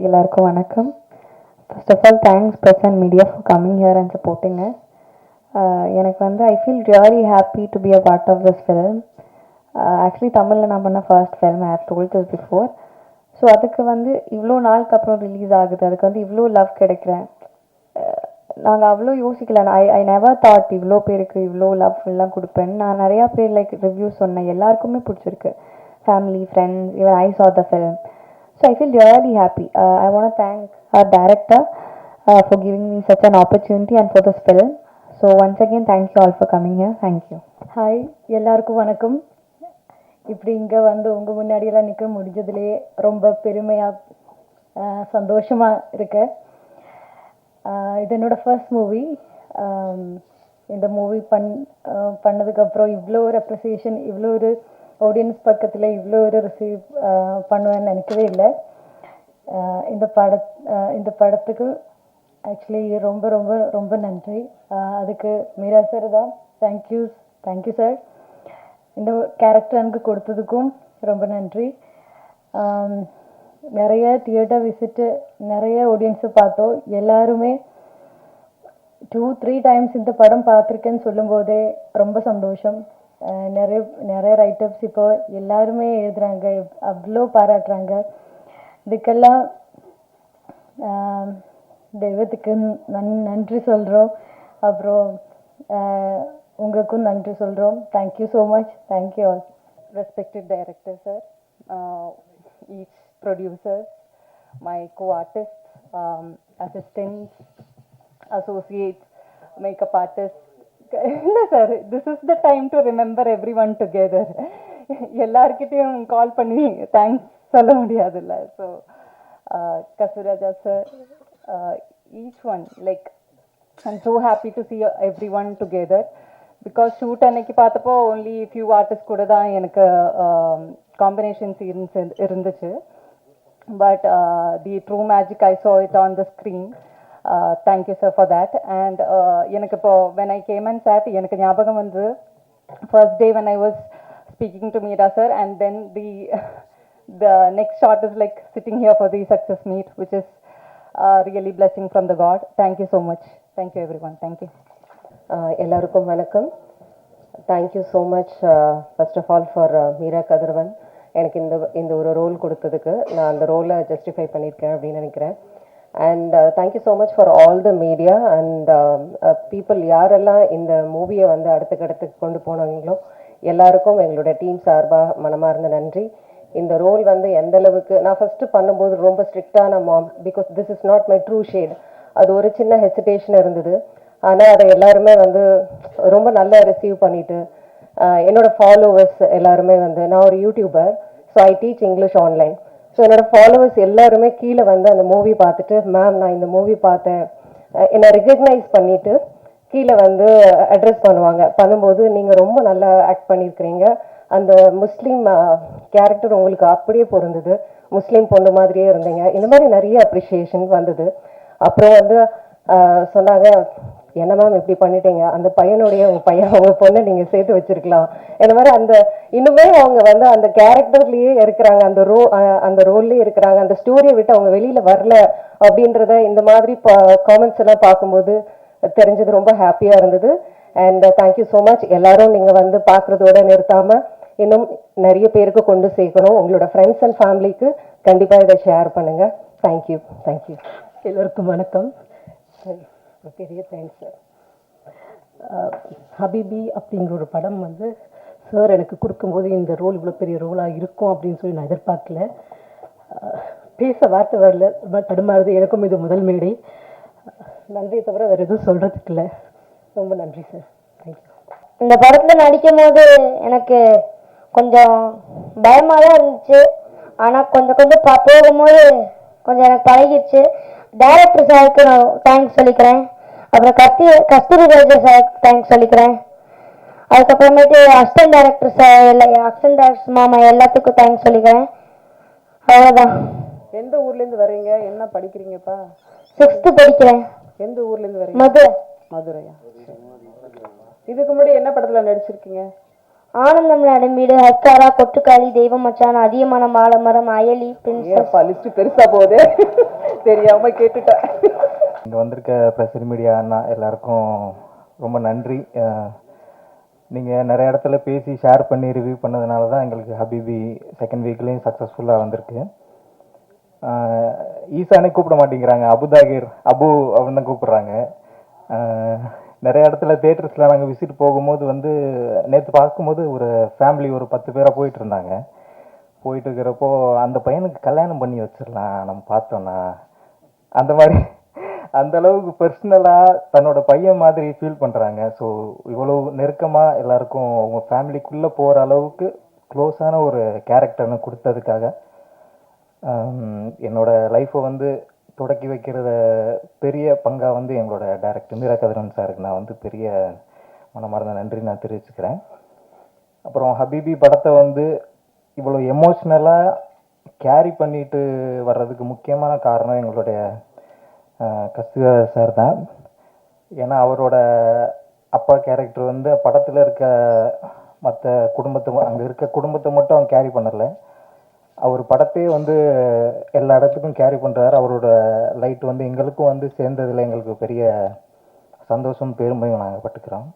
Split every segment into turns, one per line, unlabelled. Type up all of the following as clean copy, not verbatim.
எல்லாருக்கும் வணக்கம். First of all thanks press and media for coming here and supporting us. எனக்கு வந்து I feel really happy to be a part of this film. Actually தமிழில் நான் பண்ண first film, I have told this before. So அதுக்கு வந்து இவ்வளோ நாளுக்கு அப்புறம் ரிலீஸ் ஆகுது, அதுக்கு வந்து இவ்வளோ லவ் கிடைக்கிறேன். நாங்கள் அவ்வளோ யோசிக்கல. ஐ நெவர் தாட் இவ்வளோ பேருக்கு இவ்வளோ லவ் எல்லாம் கொடுப்பேன். நான் நிறையா பேர் லைக் ரிவ்யூ சொன்னேன், எல்லாருக்குமே பிடிச்சிருக்கு. Family, friends, even I saw the film. So I feel really happy. I want to thank our director for giving me such an opportunity and for this film. So once again, thank you all for coming here. Thank you.
Hi, எல்லாருக்கும் வணக்கம். இப்படி இங்கே வந்து உங்கள் முன்னாடியெல்லாம் நிற்க முடிஞ்சதுலேயே ரொம்ப பெருமையாக சந்தோஷமாக இருக்கு. இது என்னோடய ஃபர்ஸ்ட் மூவி. இந்த மூவி பண்ணதுக்கப்புறம் இவ்வளோ ஒரு அப்ரிசியேஷன், இவ்வளோ ஒரு ஆடியன்ஸ் பக்கத்தில் இவ்வளோ ஒரு ரிசீவ் பண்ணுவேன்னு நினைக்கவே இல்லை. இந்த படத்துக்கு ஆக்சுவலி ரொம்ப ரொம்ப ரொம்ப நன்றி. அதுக்கு மீரா சார் தான் தேங்க்யூ சார். இந்த கேரக்டர் எனக்கு கொடுத்ததுக்கும் ரொம்ப நன்றி. நிறைய தியேட்டர் விசிட்டு, நிறைய ஆடியன்ஸை பார்த்தோம். எல்லாருமே 2-3 டைம்ஸ் இந்த படம் பார்த்துருக்கேன்னு சொல்லும்போதே ரொம்ப சந்தோஷம். நிறைய ரைட்டர்ஸ் இப்போ எல்லாருமே எழுதுகிறாங்க, அவ்வளோ பாராட்டுறாங்க. இதுக்கெல்லாம் தெய்வத்துக்கு நன்றி சொல்கிறோம். அப்புறம் உங்களுக்கும் நன்றி சொல்கிறோம். Thank you so much. Thank you all.
Respected director sir, each producers, my co-artists, assistants, associates, makeup artists. இல்லை sir, this is the time to remember everyone together. எல்லாருக்கிட்டையும் கால் பண்ணி தேங்க்ஸ் சொல்ல முடியாதுல்ல. So Kasthuri Raja sir, each one, like I'm so happy to see everyone together. Because shoot அன்னைக்கு பார்த்தப்போ only few artist கூட தான் எனக்கு காம்பினேஷன் சீன்ஸ் இருந்துச்சு. But the true magic I saw it on the screen. Thank you sir for that. And எனக்கு இப்போ when I came and sat, எனக்கு ஞாபகம் வந்து first day when I was speaking to Meera sir, and then the next shot is like sitting here for the success meet, which is really blessing from the God. Thank you so much. Thank you everyone. Thank you.
எல்லாருக்கும் வணக்கம். Thank you so much first of all for Meera Kathiravan. எனக்கு இந்த ஒரு role கொடுத்ததுக்கு நான் அந்த ரோலை justify பண்ணியிருக்கேன் அப்படின்னு நினைக்கிறேன். And thank you so much for all the media and people. யாரெல்லாம் இந்த மூவியை வந்து அடுத்தக்கடுத்துக்கு கொண்டு போனாங்களோ எல்லாருக்கும் எங்களுடைய டீம் சார்பாக மனமார்ந்த நன்றி. இந்த ரோல் வந்து எந்த அளவுக்கு நான் ஃபஸ்ட்டு பண்ணும்போது ரொம்ப ஸ்ட்ரிக்டான mom, because this is not my true shade. அது ஒரு சின்ன ஹெசிடேஷன் இருந்தது. ஆனால் அதை எல்லாருமே வந்து ரொம்ப நல்லா ரிசீவ் பண்ணிட்டு என்னோடய ஃபாலோவர்ஸ் எல்லாருமே வந்து, நான் ஒரு YouTuber, so I teach English online. So என்னோடய ஃபாலோவர்ஸ் எல்லாருமே கீழே வந்து அந்த மூவி பார்த்துட்டு, மேம் நான் இந்த மூவி பார்த்தேன், என்னை ரெகக்னைஸ் பண்ணிவிட்டு கீழே வந்து அட்ரஸ் பண்ணும்போது நீங்கள் ரொம்ப நல்லா ஆக்ட் பண்ணியிருக்கிறீங்க, அந்த முஸ்லீம் கேரக்டர் உங்களுக்கு அப்படியே பொருந்தது, முஸ்லீம் பொண்ணு மாதிரியே இருந்தீங்க, இந்த மாதிரி நிறைய அப்ரிஷியேஷன் வந்தது. அப்புறம் வந்து சொன்னாங்க, என்ன மேம் இப்படி பண்ணிட்டீங்க, அந்த பையனுடைய உங்கள் பொண்ணை நீங்கள் சேர்த்து வச்சிருக்கலாம். இந்த மாதிரி அந்த இன்னுமே அவங்க வந்து அந்த கேரக்டர்லேயே இருக்கிறாங்க, அந்த ரோல்லேயே இருக்கிறாங்க, அந்த ஸ்டோரியை விட்டு அவங்க வெளியில் வரல அப்படின்றத இந்த மாதிரி காமெண்ட்ஸ் எல்லாம் பார்க்கும்போது தெரிஞ்சது. ரொம்ப ஹாப்பியாக இருந்தது. And thank you so much. எல்லாரும் நீங்கள் வந்து பார்க்குறதோட நிறுத்தாமல் இன்னும் நிறைய பேருக்கு கொண்டு சேர்க்கணும். உங்களோட ஃப்ரெண்ட்ஸ் அண்ட் ஃபேமிலிக்கு கண்டிப்பாக இதை ஷேர் பண்ணுங்கள். தேங்க்யூ.
எல்லோருக்கும் வணக்கம். பெரிய தேங்க்ஸ் சார். ஹபீபி அப்படிங்கிற ஒரு படம் வந்து சார் எனக்கு கொடுக்கும்போது இந்த ரோல் இவ்வளோ பெரிய ரோலாக இருக்கும் அப்படின்னு சொல்லி நான் எதிர்பார்க்கல. பேச வார்த்தை வரல, தடுமாறுது. எனக்கும் இது முதல் மேடை. நன்றியை தவிர வேறு எதுவும் சொல்கிறதுக்கு இல்லை. ரொம்ப நன்றி சார். தேங்க்யூ.
இந்த படத்தில் நடிக்கும் போது எனக்கு கொஞ்சம் பயமாக தான் இருந்துச்சு. ஆனால் கொஞ்சம் போகும்போது கொஞ்சம் எனக்கு பழகிடுச்சு. டைரக்டர் சாருக்கு நான் தேங்க்ஸ் சொல்லிக்கிறேன். அப்புறம் கஸ்தூரி ராஜா சாருக்கு தேங்க்ஸ் சொல்லிக்கிறேன். அதுக்கப்புறமேட்டு assistant director sir, assistant director மாமா எல்லாத்துக்கும் தேங்க்ஸ் சொல்லிக்கிறேன். அவ்வளோதான்.
எந்த ஊர்லேருந்து வர்றீங்க, என்ன படிக்கிறீங்கப்பா?
6th படிக்கிறேன்.
எந்த ஊர்லேருந்து வரீங்க?
மதுரை.
மதுரையா? இதுக்கு முன்னாடி என்ன படத்தில் நடிச்சிருக்கீங்க?
ஆனந்தம் நடும்பீடு, ஹஸ்தாரா, கொட்டுக்காளி, தெய்வம் மச்சான், அதிகமான மாலமரம், அயலி, பிரின்சஸ்.
லிஸ்ட் பெருசா போகுது, தெரியாம கேட்டுட்டேன்.
இங்கே வந்திருக்க ப்ரெஸ் மீடியா அண்ணா எல்லாருக்கும் ரொம்ப நன்றி. நீங்கள் நிறைய இடத்துல பேசி ஷேர் பண்ணி ரிவ்யூ பண்ணதுனால தான் எங்களுக்கு ஹபீபி செகண்ட் வீக்லேயும் சக்ஸஸ்ஃபுல்லாக வந்திருக்கு. ஈசானே கூப்பிட மாட்டேங்கிறாங்க, அபுதாகிர் அபு அப்படின்னு தான் கூப்பிட்றாங்க. நிறைய இடத்துல தேட்டர்ஸில் நாங்கள் விசிட் போகும்போது வந்து நேற்று பார்க்கும்போது ஒரு ஃபேமிலி ஒரு 10 பேராக போயிட்டு இருந்தாங்க. போயிட்டு இருக்கிறப்போ அந்த பையனுக்கு கல்யாணம் பண்ணி வச்சிடலாம் நம்ம பார்த்தோன்னா, அந்த மாதிரி அந்த அளவுக்கு பர்சனலாக தன்னோட பையன் மாதிரி ஃபீல் பண்ணுறாங்க. ஸோ இவ்வளோ நெருக்கமாக எல்லாருக்கும் அவங்க ஃபேமிலிக்குள்ளே போகிற அளவுக்கு க்ளோஸான ஒரு கேரக்டர்னு கொடுத்ததுக்காக என்னோட லைஃப்பை வந்து தொடக்கி வைக்கிறத பெரிய பங்காக வந்து எங்களோட டைரக்டர் மீரா கதிரவன் சாருக்கு நான் வந்து பெரிய மனமார்ந்த நன்றி நான் தெரிவிச்சுக்கிறேன். அப்புறம் ஹபீபி படத்தை வந்து இவ்வளோ எமோஷ்னலாக கேரி பண்ணிட்டு வர்றதுக்கு முக்கியமான காரணம் எங்களுடைய கஸ்தூரா சார் தான். ஏன்னா அவரோட அப்பா கேரக்டர் வந்து படத்தில் இருக்க மற்ற குடும்பத்தை அங்கே இருக்க குடும்பத்தை மட்டும் அவன் கேரி பண்ணலை, அவர் படத்தையே வந்து எல்லா இடத்துக்கும் கேரி பண்ணுறாரு. அவரோட லைட் வந்து எங்களுக்கும் வந்து சேர்ந்ததில் எங்களுக்கு பெரிய சந்தோஷம் பெருமையும் நாங்கள் பட்டுக்கிறோம்.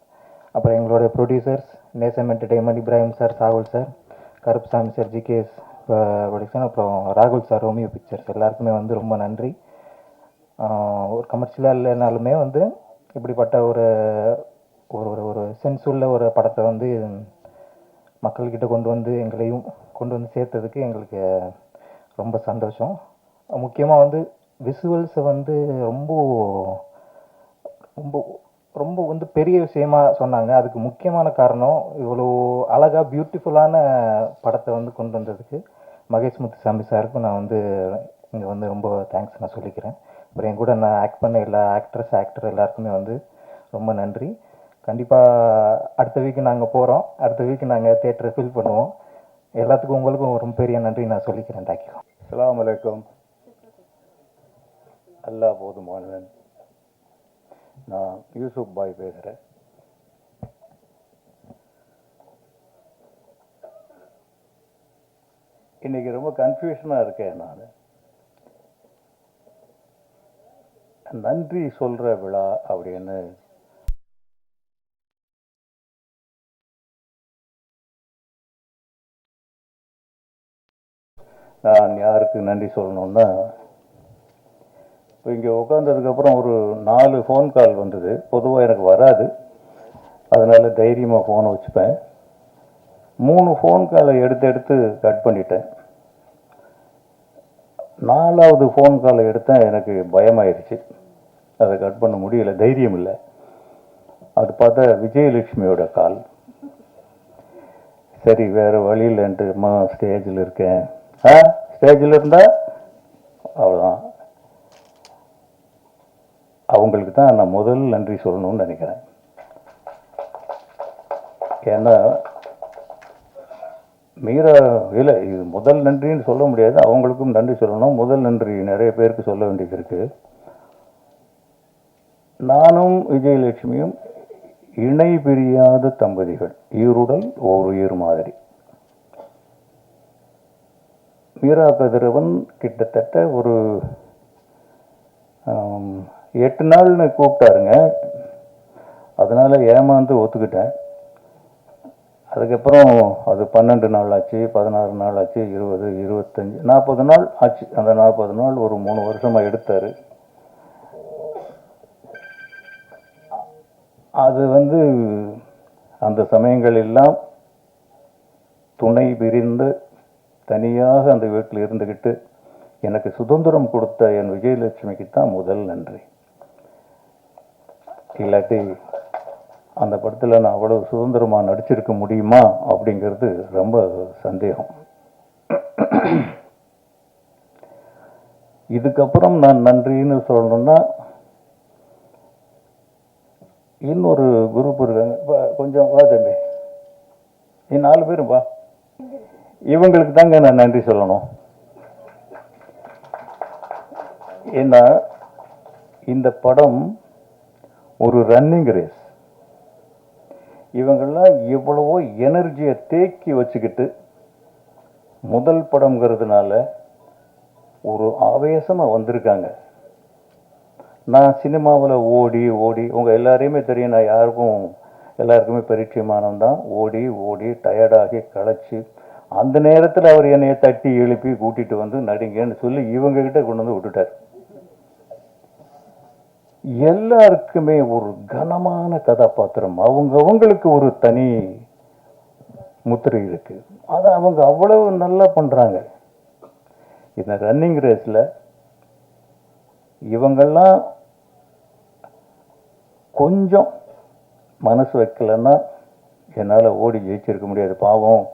அப்புறம் எங்களோட producers Nesam Entertainment, Ibrahim sir, Sahul sir, Karuppusamy sir, GKS Production, அப்புறம் ராகுல் சார், ரோமியோ பிக்சர்ஸ் எல்லாருக்குமே வந்து ரொம்ப நன்றி. ஒரு கமர்ஷியலாக இல்லைனாலுமே வந்து இப்படிப்பட்ட ஒரு ஒரு ஒரு சென்ஸ் உள்ள ஒரு படத்தை வந்து மக்கள்கிட்ட கொண்டு வந்து எங்களையும் கொண்டு வந்து சேர்த்ததுக்கு எங்களுக்கு ரொம்ப சந்தோஷம். முக்கியமாக வந்து விசுவல்ஸை வந்து ரொம்ப ரொம்ப ரொம்ப வந்து பெரிய விஷயமா சொன்னாங்க. அதுக்கு முக்கியமான காரணம் இவ்வளோ அழகாக பியூட்டிஃபுல்லான படத்தை வந்து கொண்டு வந்ததுக்கு மகேஷ் முத்துசாமி சாருக்கும் நான் வந்து இங்கே வந்து ரொம்ப தேங்க்ஸ் நான் சொல்லிக்கிறேன். அப்புறம் என் கூட நான் ஆக்ட் பண்ண எல்லா ஆக்டர் எல்லாருக்குமே வந்து ரொம்ப நன்றி. கண்டிப்பாக அடுத்த வீக்கு நாங்கள் போகிறோம், அடுத்த வீக்கு நாங்கள் தியேட்டரை ஃபில் பண்ணுவோம். எல்லாத்துக்கும் உங்களுக்கும் ரொம்ப பெரிய நன்றி நான் சொல்லிக்கிறேன். தேங்க்யூ.
அஸ்ஸலாமு அலைக்கும். அல்லாஹ் போதுமானவன். நான் யூசுப் பாய் பேசுகிறேன். இன்னைக்கு ரொம்ப கன்ஃபியூஷனாக இருக்கேன். நான் நன்றி சொல்கிற விழா அப்படின்னு நான் யாருக்கு நன்றி சொல்லணும்னா, இப்போ இங்கே உட்காந்ததுக்கப்புறம் ஒரு 4 ஃபோன் கால் வந்தது. பொதுவாக எனக்கு வராது, அதனால் தைரியமாக ஃபோனை வச்சுப்பேன். 3 ஃபோன் காலை எடுத்து கட் பண்ணிட்டேன். 4வது ஃபோன் காலை எடுத்தேன், எனக்கு பயமாயிருச்சு. அதை கட் பண்ண முடியல, தைரியம் இல்லை. அது பார்த்தா விஜயலட்சுமியோட கால். சரி வேறு வழி இல்லைன்ட்டு ஸ்டேஜில் இருக்கேன். ஸ்டேஜில் இருந்தால் அவ்வளோதான். அவங்களுக்கு தான் நான் முதல் நன்றி சொல்லணும்னு நினைக்கிறேன். ஏன்னா மீரா இல்லை, இது முதல் நன்றின்னு சொல்ல முடியாது, அவங்களுக்கும் நன்றி சொல்லணும். முதல் நன்றி நிறைய பேருக்கு சொல்ல வேண்டியது இருக்குது. நானும் விஜயலட்சுமியும் இணை பிரியாத தம்பதிகள், ஈருடல் ஓர் உயிர் மாதிரி. மீரா கதிரவன் கிட்டத்தட்ட ஒரு 8 நாள்னு கூப்பிட்டாருங்க. அதனால் ஏமாந்து ஒத்துக்கிட்டேன். அதுக்கப்புறம் அது 12 நாள் ஆச்சு, 16 நாள் ஆச்சு, 20, 25, 40 நாள் ஆச்சு. அந்த 40 நாள் ஒரு 3 வருஷமாக எடுத்தார். அது வந்து அந்த சமயங்கள் எல்லாம் துணை பிரிந்து தனியாக அந்த வீட்டில் இருந்துக்கிட்டு எனக்கு சுதந்திரம் கொடுத்த என் விஜயலட்சுமிக்கு தான் முதல் நன்றி. இல்லாட்டி அந்த படத்தில் நான் அவ்வளவு சுதந்திரமாக நடிச்சிருக்க முடியுமா அப்படிங்கிறது ரொம்ப சந்தேகம். இதுக்கப்புறம் நான் நன்றின்னு சொல்லணும்னா, இன்னொரு குரூப் இருக்காங்க. கொஞ்சம் வா தம்பி, நீ 4 பேரும் வா. இவங்களுக்கு தாங்க நான் நன்றி சொல்லணும். ஏன்னா இந்த படம் ஒரு ரன்னிங் ரேஸ். இவங்கெல்லாம் இவ்வளவோ எனர்ஜியை தேக்கி வச்சுக்கிட்டு முதல் படம்ங்கிறதுனால ஒரு ஆவேசமாக வந்திருக்காங்க. நான் சினிமாவில் ஓடி ஓடி உங்கள் எல்லாரையுமே தெரியும், நான் எல்லாருக்குமே பரிச்சயமானவன் தான். ஓடி ஓடி டயர்டாகி களைச்சி அந்த நேரத்தில் அவர் என்னைய தட்டி எழுப்பி கூட்டிகிட்டு வந்து நடிங்கன்னு சொல்லி இவங்ககிட்ட கொண்டு வந்து விட்டுட்டார். எல்லாருக்குமே ஒரு கனமான கதாபாத்திரம், அவங்களுக்கு ஒரு தனி முத்திரை இருக்கு. அதை அவங்க அவ்வளவு நல்லா பண்றாங்க. இந்த ரன்னிங் ரேஸ்ல இவங்கெல்லாம் கொஞ்சம் மனசு வைக்கலன்னா என்னால் ஓடி ஜெயிச்சிருக்க முடியாது. பாவம்,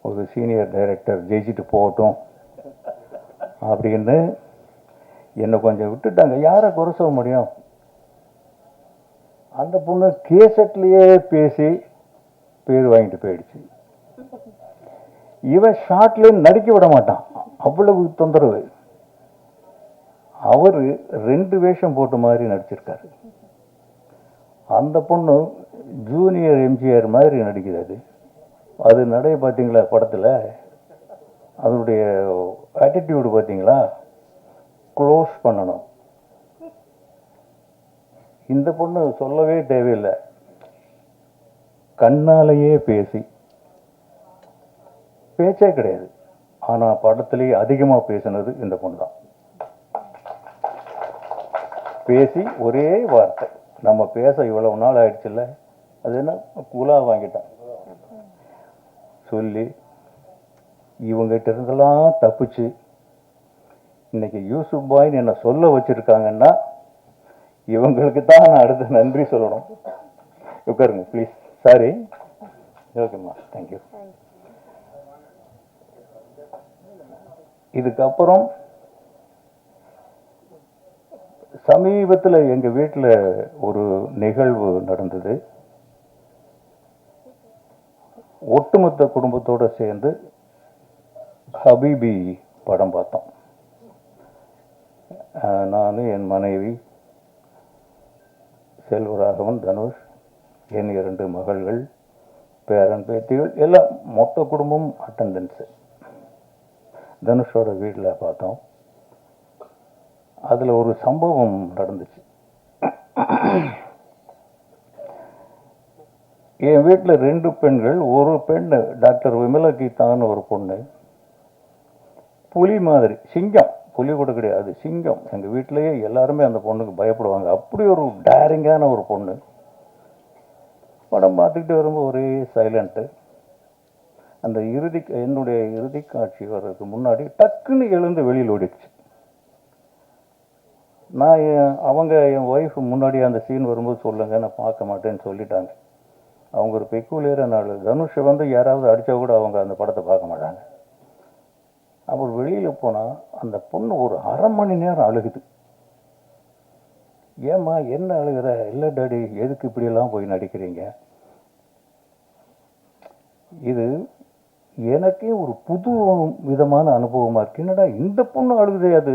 ஒரு சீனியர் டைரக்டர் ஜெயிச்சுட்டு போகட்டும் அப்படின்னு என்னை கொஞ்சம் விட்டுட்டாங்க. யாரை குறை சொல்ல முடியும்? அந்த பொண்ணு கேசட்லேயே பேசி பேர் வாங்கிட்டு போயிடுச்சு. இவன் ஷார்ட்ல நடிக்க விட மாட்டான், அவ்வளவு தொந்தரவு. அவரு 2 வேஷம் போட்ட மாதிரி நடிச்சிருக்காரு. அந்த பொண்ணு ஜூனியர் எம்ஜிஆர் மாதிரி நடிக்கிறது. அது நடை பார்த்தீங்களா படத்தில்? அதனுடைய ஆட்டிடியூடு பார்த்தீங்களா? க்ளோஸ் பண்ணணும். இந்த பொண்ணு சொல்லவே தேவையில்லை, கண்ணாலேயே பேசி, பேச்சே கிடையாது, ஆனால் படத்திலேயே அதிகமாக பேசினது இந்த பொண்ணு தான். பேசி ஒரே வார்த்தை, நம்ம பேச இவ்வளவு நாள் ஆயிடுச்சுல்ல, அது என்ன குலா வாங்கிட்டான் சொல்லி இவங்ககிட்ட இருந்தெல்லாம் தப்பிச்சு இன்னைக்கு யூசுப் பாய்ன்னு என்ன சொல்ல வச்சிருக்காங்கன்னா இவங்களுக்கு தான் நான் அடுத்து நன்றி சொல்லணும். உட்காருங்க ப்ளீஸ். சாரி. ஓகேம்மா, தேங்க்யூ. இதுக்கப்புறம் சமீபத்தில் எங்கள் வீட்டில் ஒரு நிகழ்வு நடந்தது. ஒட்டுமொத்த குடும்பத்தோடு சேர்ந்து ஹபீபி படம் பார்த்தோம். நான், என் மனைவி செல்வராகவன், தனுஷ், என் 2 மகள்கள், பேரன் பேத்திகள், எல்லாம் மொத்த குடும்பம் அட்டண்டன்ஸு. தனுஷோட வீட்டில் பார்த்தோம். அதில் ஒரு சம்பவம் நடந்துச்சு. என் வீட்டில் 2 பெண்கள், ஒரு பெண் டாக்டர் விமலா கீதான்னு ஒரு பொண்ணு, புலி மாதிரி, சிங்கம், புலி கூட கிடையாது, சிங்கம். எங்கள் வீட்டிலேயே எல்லாருமே அந்த பொண்ணுக்கு பயப்படுவாங்க. அப்படி ஒரு டேரிங்கான ஒரு பொண்ணு. படம் பார்த்துக்கிட்டு வரும்போது ஒரே சைலண்ட்டு. அந்த என்னுடைய இறுதி காட்சி வர்றதுக்கு முன்னாடி டக்குன்னு எழுந்து வெளியில் ஓடிடுச்சு. நான் என் ஒய்ஃப் முன்னாடி அந்த சீன் வரும்போது சொல்லுங்க, நான் பார்க்க மாட்டேன்னு சொல்லிட்டாங்க. அவங்க ஒரு பெக்குலியரான ஆள். தனுஷை யாராவது அடித்தா கூட அவங்க அந்த படத்தை பார்க்க மாட்டாங்க. அப்புறம் வெளியில் போனால் அந்த பொண்ணு ஒரு அரை மணி நேரம் அழுகுது. ஏம்மா என்ன அழுகிற? இல்லை டாடி, எதுக்கு இப்படியெல்லாம் போய் நடிக்கிறீங்க? இது எனக்கே ஒரு புது விதமான அனுபவமாக இருக்கு. என்னடா இந்த பொண்ணு அழுகுதே, அது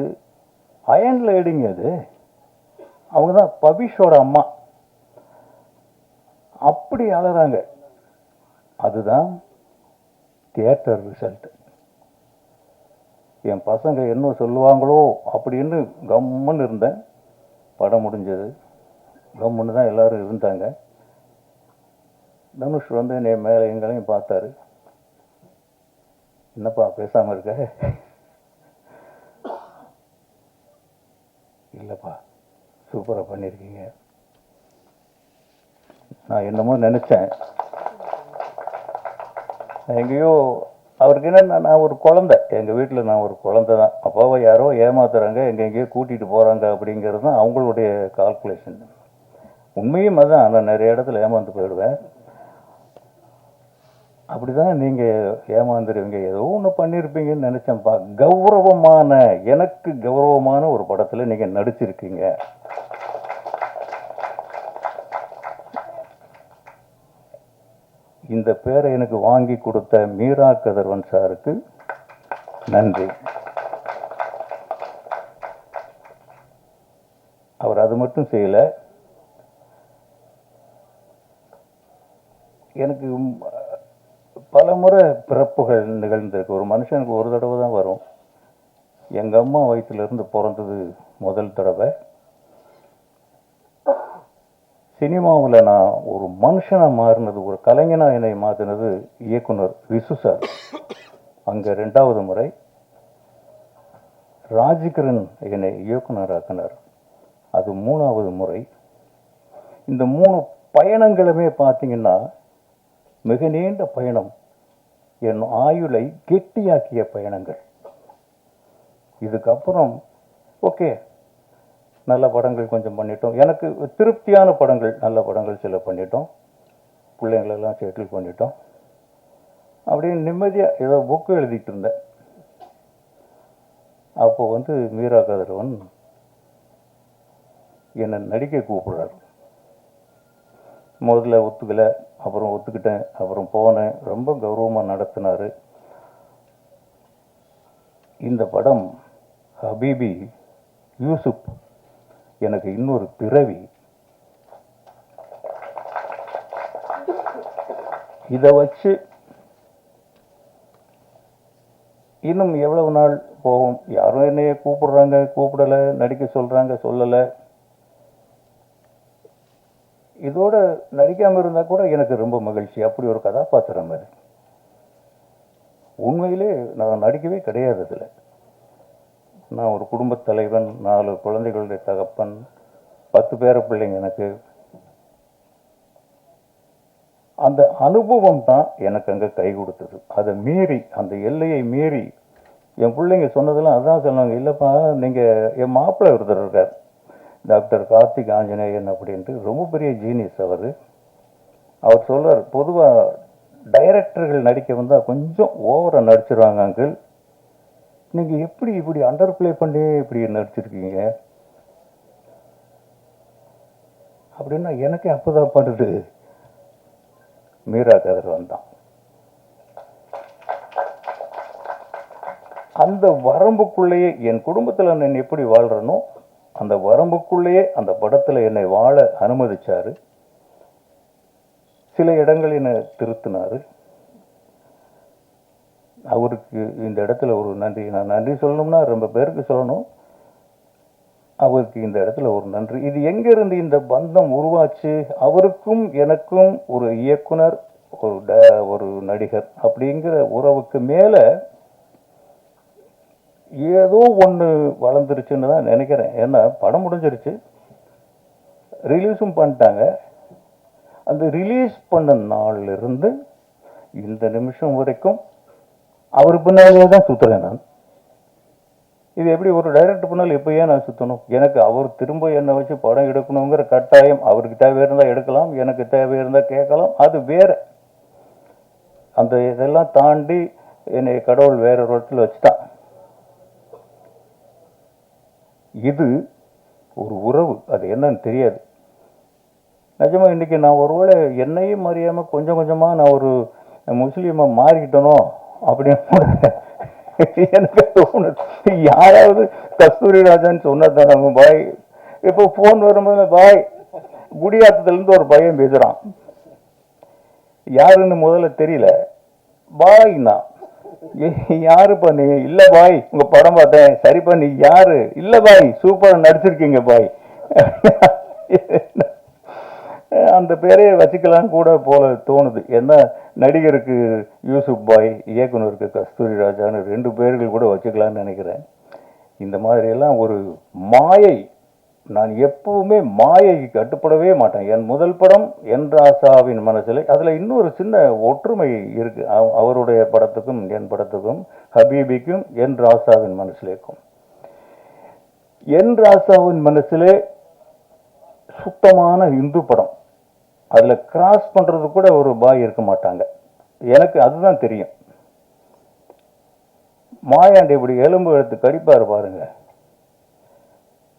அயன் லேடிங்க, அது அவங்க தான் பவிஷோட அம்மா. அப்படி அழறாங்க. அதுதான் தியேட்டர் ரிசல்ட். என் பசங்க என்ன சொல்லுவாங்களோ அப்படின்னு கம்முன்னு இருந்தேன். படம் முடிஞ்சது. கம்முன்னு தான் எல்லாரும் இருந்தாங்க. தனுஷ் என்னை மேலே எங்களையும் பார்த்தாரு. என்னப்பா பேசாமல் இருக்க? இல்லைப்பா, சூப்பராக பண்ணியிருக்கீங்க. நான் என்னமோ நினச்சேன், எங்கேயோ அவருக்கு என்ன, நான் ஒரு குழந்தை, எங்கள் வீட்டில் நான் ஒரு குழந்தை தான். அப்பாவை யாரோ ஏமாத்துறாங்க, எங்கெங்கேயோ கூட்டிகிட்டு போகிறாங்க அப்படிங்கிறது தான் அவங்களுடைய கால்குலேஷன். உண்மையும் அதுதான். நான் நிறைய இடத்துல ஏமாந்து போயிடுவேன். அப்படி தான் நீங்கள் ஏமாந்துருவீங்க, ஏதோ ஒன்று பண்ணியிருப்பீங்கன்னு நினச்சேன்ப்பா. கௌரவமான, எனக்கு கௌரவமான ஒரு படத்தில் நீங்கள் நடிச்சிருக்கீங்க. இந்த பேரை எனக்கு வாங்கி கொடுத்த மீரா கதிரவன் சாருக்கு நன்றி. அவர் அது மட்டும் செய்யலை, எனக்கு பல முறை பிறப்புகள் நிகழ்ந்திருக்கு. ஒரு மனுஷனுக்கு ஒரு தடவை தான் வரும். எங்கள் அம்மா வயிற்றிலிருந்து பிறந்தது முதல் தடவை. சினிமாவில் நான் ஒரு மனுஷனாக மாறினது, ஒரு கலைஞனாக என்னை மாற்றினது இயக்குனர் விசு சார். அங்கே 2வது முறை. ராஜ்கிரண் என்னை இயக்குனராக்கினார், அது 3வது முறை. இந்த 3 பயணங்களுமே பார்த்தீங்கன்னா மிக நீண்ட பயணம், என் ஆயுளை கெட்டியாக்கிய பயணங்கள். இதுக்கப்புறம் ஓகே, நல்ல படங்கள் கொஞ்சம் பண்ணிட்டோம், எனக்கு திருப்தியான படங்கள், நல்ல படங்கள் சில பண்ணிட்டோம், பிள்ளைங்களெல்லாம் செட்டில் பண்ணிட்டோம். அப்படின்னு நிம்மதியாக ஏதோ புக்கு எழுதிட்டு இருந்தேன். அப்போ வந்து மீரா கதிரவன் என்னை நடிக்க கூப்பிடுறாரு. முதல்ல ஒத்துக்கலை, அப்புறம் ஒத்துக்கிட்டேன், அப்புறம் போனேன். ரொம்ப கௌரவமாக நடத்தினார். இந்த படம் ஹபீபி யூசுப் எனக்கு இன்னொரு பிறவி. இதை வச்சு இன்னும் எவ்வளவு நாள் போகும்? யாரும் என்னைய கூப்பிடுறாங்க, கூப்பிடலை, நடிக்க சொல்கிறாங்க, சொல்லலை. இதோட நடிக்காமல் இருந்தால் கூட எனக்கு ரொம்ப மகிழ்ச்சி. அப்படி ஒரு கதாபாத்திரம் அது. உண்மையிலே நான் நடிக்கவே கிடையாது. அதில் நான் ஒரு குடும்பத் தலைவன், 4 குழந்தைகளுடைய தகப்பன், 10 பேர பிள்ளைங்க எனக்கு. அந்த அனுபவம் தான் எனக்கு அங்கே கை கொடுத்தது. அதை மீறி, அந்த எல்லையை மீறி என் பிள்ளைங்க சொன்னதெல்லாம் அதான் சொன்னாங்க. இல்லைப்பா, நீங்கள் என் மாப்பிள்ளை ஒருத்தர் இருக்கார், டாக்டர் கார்த்திக் ஆஞ்சநேயன் அப்படின்ட்டு, ரொம்ப பெரிய ஜீனியஸ் அவர். அவர் சொல்றார், பொதுவாக டைரக்டர்கள் நடிக்க வந்தால் கொஞ்சம் ஓவராக நடிச்சிருவாங்க அங்கிள், நீங்கள் எப்படி இப்படி அண்டர் பிளே பண்ணி இப்படி நடிச்சிருக்கீங்க அப்படின்னா எனக்கே அப்போதான் பண்ணுது. மீரா கதிரவன் தான். அந்த வரம்புக்குள்ளேயே என் குடும்பத்தில் நான் எப்படி வாழ்கிறனோ அந்த வரம்புக்குள்ளேயே அந்த படத்தில் என்னை வாழ அனுமதிச்சாரு. சில இடங்கள் என்னை திருத்தினாரு. அவருக்கு இந்த இடத்துல ஒரு நன்றி, நான் நன்றி சொல்லணும்னா ரொம்ப பேருக்கு சொல்லணும். அவருக்கு இந்த இடத்துல ஒரு நன்றி. இது எங்கிருந்து இந்த பந்தம் உருவாச்சு? அவருக்கும் எனக்கும் ஒரு இயக்குனர், ஒரு நடிகர் அப்படிங்கிற உறவுக்கு மேலே ஏதோ ஒன்று வளர்ந்துருச்சுன்னு தான் நினைக்கிறேன். ஏன்னா படம் முடிஞ்சிருச்சு, ரிலீஸும் பண்ணிட்டாங்க. அந்த ரிலீஸ் பண்ண நாள்ல இருந்து இந்த நிமிஷம் வரைக்கும் அவர் பின்னாலே தான் சுற்றுறேன் நான். இது எப்படி ஒரு டைரக்டர் பின்னால் எப்போ ஏன் நான் சுற்றணும்? எனக்கு அவர் திரும்ப என்னை வச்சு படம் எடுக்கணுங்கிற கட்டாயம், அவருக்கு தேவை இருந்தால் எடுக்கலாம், எனக்கு தேவை இருந்தால் கேட்கலாம், அது வேற. அந்த இதெல்லாம் தாண்டி என்னை கடவுள் வேற ஒரு இடத்துல வச்சுட்டான். இது ஒரு உறவு, அது என்னன்னு தெரியாது. நிஜமா இன்னைக்கு நான் ஒருவேளை என்னையும் அறியாம கொஞ்சம் கொஞ்சமா நான் ஒரு முஸ்லீமா மாறிக்கிட்டனோ அப்படின்னு எனக்கு தோணுது. யாராவது கஸ்தூரி ராஜான்னு சொன்னதான் நம்ம பாய். இப்போ போன் வரும்போது பாய் குடியாத்தத்துல இருந்து ஒரு பையன் பேசுறான், யாருன்னு முதல்ல தெரியல. பாய்னா யாரு பண்ணி? இல்ல பாய், உங்க படம் பார்த்தேன். சரி பண்ணி யாரு? இல்ல பாய், சூப்பரா நடிச்சிருக்கீங்க பாய். அந்த பேரையே வச்சுக்கலாம் கூட போல தோணுது. ஏன்னா நடிகருக்கு யூசுப் பாய், இயக்குனருக்கு கஸ்தூரி ராஜான்னு 2 பேர்கள் கூட வச்சுக்கலான்னு நினைக்கிறேன். இந்த மாதிரி எல்லாம் ஒரு மாயை. நான் எப்பவுமே மாயைக்கு கட்டுப்படவே மாட்டேன். என் முதல் படம் என் ராசாவின் மனசில், அதில் இன்னொரு சின்ன ஒற்றுமை இருக்கு. அவருடைய படத்துக்கும் என் படத்துக்கும், ஹபீபிக்கும் என் ராசாவின் மனசிலேக்கும். என் ராசாவின் மனசிலே சுத்தமான இந்து படம். அதில் கிராஸ் பண்ணுறது கூட ஒரு பாய் இருக்க மாட்டாங்க. எனக்கு அதுதான் தெரியும். மாயாண்டி இப்படி எலும்பு எடுத்து கடிப்பார் பாருங்க.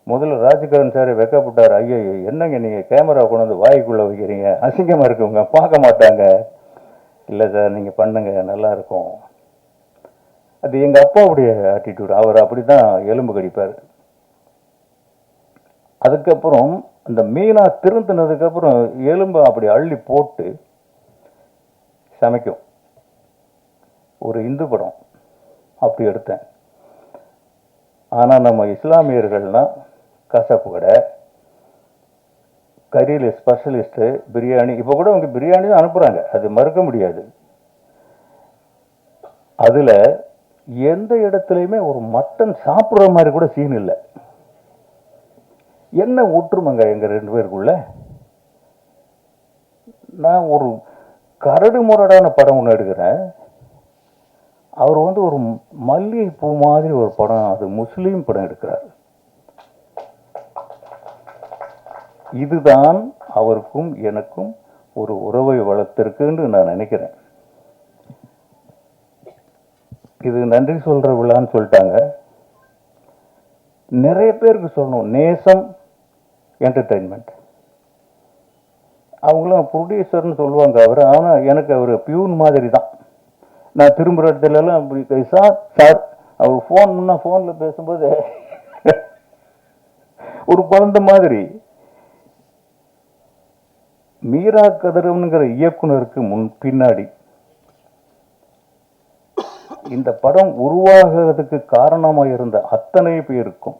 முதல்ல ராஜ்கிரண் சார் வெக்கப்பட்டார். ஐயோ என்னங்க நீங்கள் கேமரா கொண்டு வந்து வாய்க்குள்ளே வைக்கிறீங்க, அசிங்கமாக இருக்குங்க, பார்க்க மாட்டாங்க. இல்லை சார் நீங்கள் பண்ணுங்க, நல்லா இருக்கும். அது எங்கள் அப்பாவுடைய ஆட்டிடியூட். அவர் அப்படி தான் எலும்பு கடிப்பார். அதுக்கப்புறம் அந்த மீனா திருந்தினதுக்கப்புறம் எலும்பு அப்படி அள்ளி போட்டு சமைக்கும். ஒரு இந்து படம் அப்படி எடுத்தேன். ஆனால் நம்ம இஸ்லாமியர்கள்னால் கசப்பு கடை, கறியில் ஸ்பெஷலிஸ்ட்டு, பிரியாணி. இப்போ கூட அவங்க பிரியாணி தான் அனுப்புகிறாங்க, அது மறுக்க முடியாது. அதில் எந்த இடத்துலையுமே ஒரு மட்டன் சாப்பிட்ற மாதிரி கூட சீன் இல்லை. என்ன ஒற்றுமைங்க எங்கள் 2 பேருக்குள்ள. நான் ஒரு கரடு முரடான படம் ஒன்று எடுக்கிறேன். அவர் ஒரு மல்லிகைப்பூ மாதிரி ஒரு படம், அது முஸ்லீம் படம் எடுக்கிறார். இதுதான் அவருக்கும் எனக்கும் ஒரு உறவை வளர்த்திருக்குன்னு நான் நினைக்கிறேன். இது நன்றி சொல்ற விழான்னு சொல்லிட்டாங்க. நிறைய பேருக்கு சொல்லணும், நேசம் என்டர்டெயின்மெண்ட். அவங்களும் ப்ரொடியூசர்னு சொல்லுவாங்க அவர். ஆனால் எனக்கு அவர் பியூன் மாதிரி தான். நான் திரும்புகிற இடத்துலலாம் அப்படி சார் சார் அவர் ஃபோனில் பேசும்போது ஒரு குழந்தை மாதிரி. மீரா கதிரவன்கிற இயக்குனருக்கு பின்னாடி இந்த படம் உருவாகிறதுக்கு காரணமாக இருந்த அத்தனை பேருக்கும்,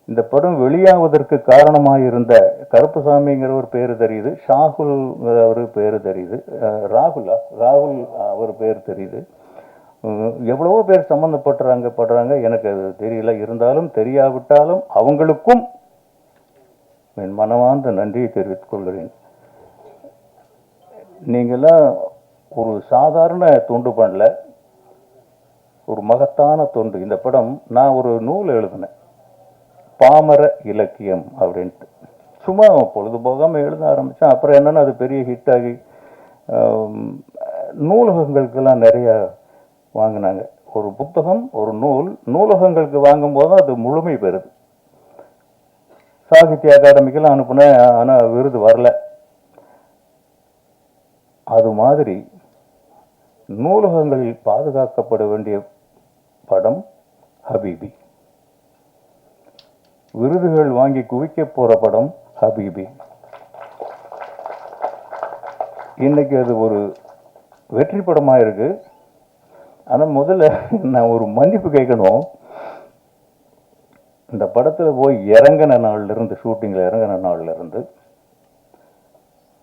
இந்த படம் வெளியாவதற்கு காரணமாக இருந்த கருப்புசாமிங்கிற ஒரு பேர் தெரியுது, ஷாகுல்ங்கிற ஒரு பேர் தெரியுது, ராகுல் அவர் பேர் தெரியுது. எவ்வளவோ பேர் சம்மந்தப்படுறாங்க எனக்கு அது தெரியல. இருந்தாலும் தெரியாவிட்டாலும் அவங்களுக்கும் என் மனமார்ந்த நன்றியை தெரிவித்துக் கொள்கிறேன். நீங்களாம் ஒரு சாதாரண தொண்டு பண்ணல, ஒரு மகத்தான தொண்டு. இந்த படம் நான் ஒரு நூல் எழுதினேன், பாமர இலக்கியம் அப்படின்ட்டு. சும்மா பொழுதுபோகாமல் எழுத ஆரம்பித்தேன். அப்புறம் என்னென்னா அது பெரிய ஹிட் ஆகி நூலகங்களுக்கெல்லாம் நிறைய வாங்கினாங்க. ஒரு புத்தகம், ஒரு நூலகங்களுக்கு வாங்கும்போது அது முழுமை பெறுது. சாகித்ய அகாடமிக்கெல்லாம் அனுப்புனேன், ஆனால் விருது வரல. அது மாதிரி நூலகங்களில் பாதுகாக்கப்பட வேண்டிய படம் ஹபீபி. விருதுகள் வாங்கி குவிக்க போற படம் ஹபீபி. இன்னைக்கு அது ஒரு வெற்றி படமாக இருக்கு. ஆனால் முதல்ல நான் ஒரு மன்னிப்பு கேட்கணும். இந்த படத்தில் போய் இறங்கின நாள்லேருந்து, ஷூட்டிங்கில் இறங்கின நாள்லேருந்து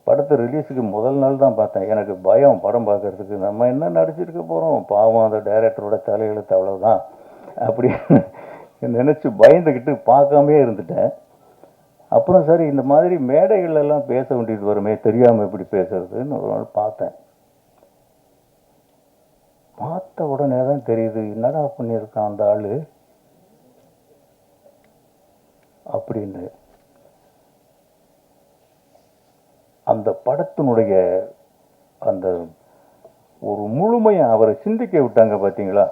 படத்தை ரிலீஸுக்கு முதல் நாள் தான் பார்த்தேன். எனக்கு பயம் படம் பார்க்கறதுக்கு. நம்ம என்ன நடிச்சிருக்க போகிறோம், பாவம் அந்த டைரக்டரோட தலையெழுத்து அவ்வளோதான் அப்படி நினச்சி பயந்துக்கிட்டு பார்க்காமே இருந்துட்டேன். அப்புறம் சரி இந்த மாதிரி மேடைகளெல்லாம் பேச வேண்டியது வருமே, தெரியாமல் எப்படி பேசுறதுன்னு ஒரு நாள் பார்த்தேன். பார்த்த உடனே தான் தெரியுது, என்னடா பண்ணியிருக்கான் அந்த ஆள் அப்படின்னு. அந்த படத்தினுடைய அந்த ஒரு முழுமையை அவரை சிந்திக்க விட்டாங்க பார்த்தீங்களா.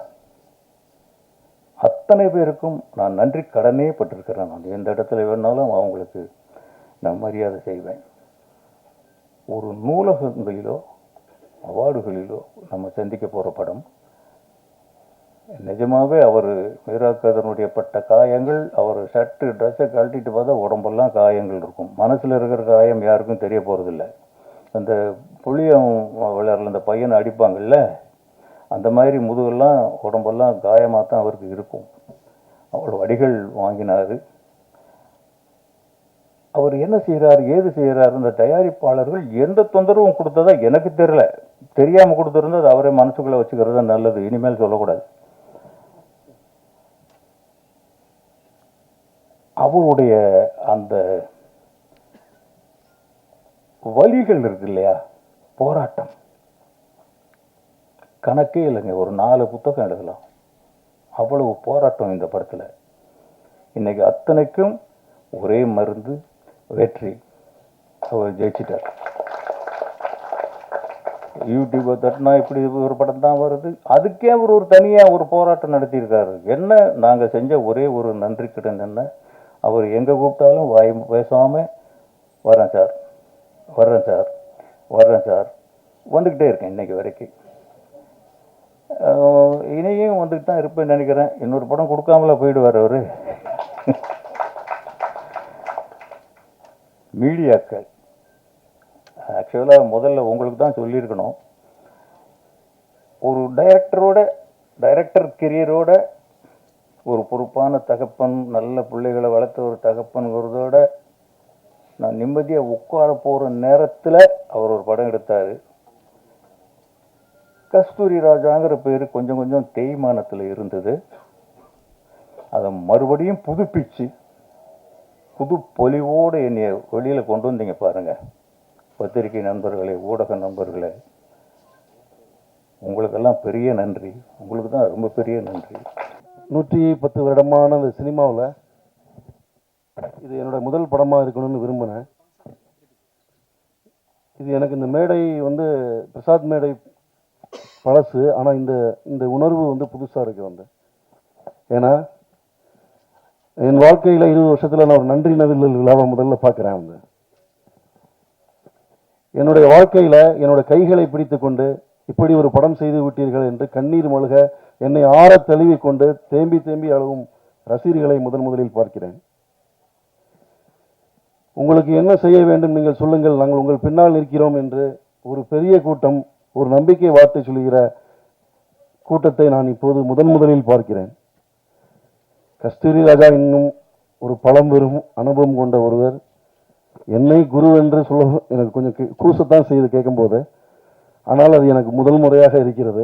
அத்தனை பேருக்கும் நான் நன்றி கடனே பட்டிருக்கிறேன். நான் எந்த இடத்துல வேணாலும் அவங்களுக்கு நான் மரியாதை செய்வேன். ஒரு நூலகங்களிலோ அவார்டுகளிலோ நம்ம சந்திக்க போகிற படம் நிஜமாகவே அவர் மீராக்கதனுடைய பட்ட காயங்கள், அவர் ஷர்ட்டு ட்ரெஸ்ஸை கழட்டிட்டு பார்த்தா உடம்பெல்லாம் காயங்கள் இருக்கும். மனசில் இருக்கிற காயம் யாருக்கும் தெரிய போகிறதில்ல. அந்த புளியம் விளையாடல அந்த பையனை அடிப்பாங்கள்ல, அந்த மாதிரி முதுகெல்லாம் உடம்பெல்லாம் காயமாக தான் அவருக்கு இருக்கும். அவ்வளோ அடிகள் வாங்கினார். அவர் என்ன செய்கிறார், ஏது செய்கிறார், இந்த தயாரிப்பாளர்கள் எந்த தொந்தரவும் கொடுத்ததா எனக்கு தெரியல. தெரியாமல் கொடுத்துருந்தா அது அவரே மனசுக்குள்ளே வச்சுக்கிறது தான் நல்லது, இனிமேல் சொல்லக்கூடாது. அவருடைய அந்த வழிகள் இருக்கு இல்லையா, போராட்டம் கணக்கே இல்லைங்க. ஒரு 4 புத்தகம் எழுதலாம், அவ்வளவு போராட்டம் இந்த படத்தில். இன்னைக்கு அத்தனைக்கும் ஒரே மருந்து, வெற்றி. அவர் ஜெயிச்சிட்டார். யூடியூப்பை தட்டினா இப்படி ஒரு படம் தான் வருது, அதுக்கே அவர் ஒரு தனியாக ஒரு போராட்டம் நடத்தியிருக்காரு. என்ன நாங்கள் செஞ்ச ஒரே ஒரு நன்றி கடன் என்ன, அவர் எங்கே கூப்பிட்டாலும் வாய் பேசாமல் வரேன் சார் வர்றேன் சார் வர்றேன் சார் வந்துக்கிட்டே இருக்கேன் இன்னைக்கு வரைக்கும். இனியும் வந்துட்டு தான் இருப்பேன்னு நினைக்கிறேன். இன்னொரு படம் கொடுக்காமல போயிடுவார் அவர். மீடியாக்கள் ஆக்சுவலாக முதல்ல உங்களுக்கு தான் சொல்லியிருக்கணும். ஒரு டைரக்டர் கெரியரோட ஒரு பொறுப்பான தகப்பன், நல்ல பிள்ளைகளை வளர்த்த ஒரு தகப்பன்கிறதோட நான் நிம்மதியாக உட்கார போகிற நேரத்தில் அவர் ஒரு படம் எடுத்தார். கஸ்தூரி ராஜாங்கிற பேர் கொஞ்சம் கொஞ்சம் தேய்மானத்தில் இருந்தது. அதை மறுபடியும் புதுப்பிச்சு புது பொலிவோடு என்னை வெளியில் கொண்டு வந்தீங்க பாருங்கள். பத்திரிகை நண்பர்களே, ஊடக நண்பர்களே, உங்களுக்கெல்லாம் பெரிய நன்றி. உங்களுக்கு தான் ரொம்ப பெரிய நன்றி.
110 வருடமான அந்த சினிமாவில் இது என்னோட முதல் படமாக இருக்கணும்னு விரும்பினேன். இது எனக்கு இந்த மேடை வந்து பிரசாத் மேடை பழசு, ஆனால் இந்த உணர்வு வந்து புதுசாக இருக்கு வந்து. ஏன்னா என் வாழ்க்கையில் 20 வருஷத்தில் நான் ஒரு நன்றி நவில்லல் விழாவை முதல்ல பார்க்குறேன் வந்து. என்னுடைய வாழ்க்கையில் என்னோட கைகளை பிடித்து கொண்டு இப்படி ஒரு படம் செய்து விட்டீர்கள் என்று கண்ணீர் மல்க என்னை ஆற தழுவி கொண்டு தேம்பி தேம்பி அழுவும் ரசிகர்களை முதலில் பார்க்கிறேன். உங்களுக்கு என்ன செய்ய வேண்டும் நீங்கள் சொல்லுங்கள், நாங்கள் உங்கள் பின்னால் நிற்கிறோம் என்று ஒரு பெரிய கூட்டம், ஒரு நம்பிக்கை வார்த்தை சொல்கிற கூட்டத்தை நான் இப்போது முதலில் பார்க்கிறேன். கஸ்தூரி ராஜா இன்னும் ஒரு பழம்பெரும் அனுபவம் கொண்ட ஒருவர். என்னை குரு என்று சொல்ல எனக்கு கொஞ்சம் கூசத்தான் செய்து கேட்கும்போது, ஆனால் அது எனக்கு முதல் முறையாக இருக்கிறது.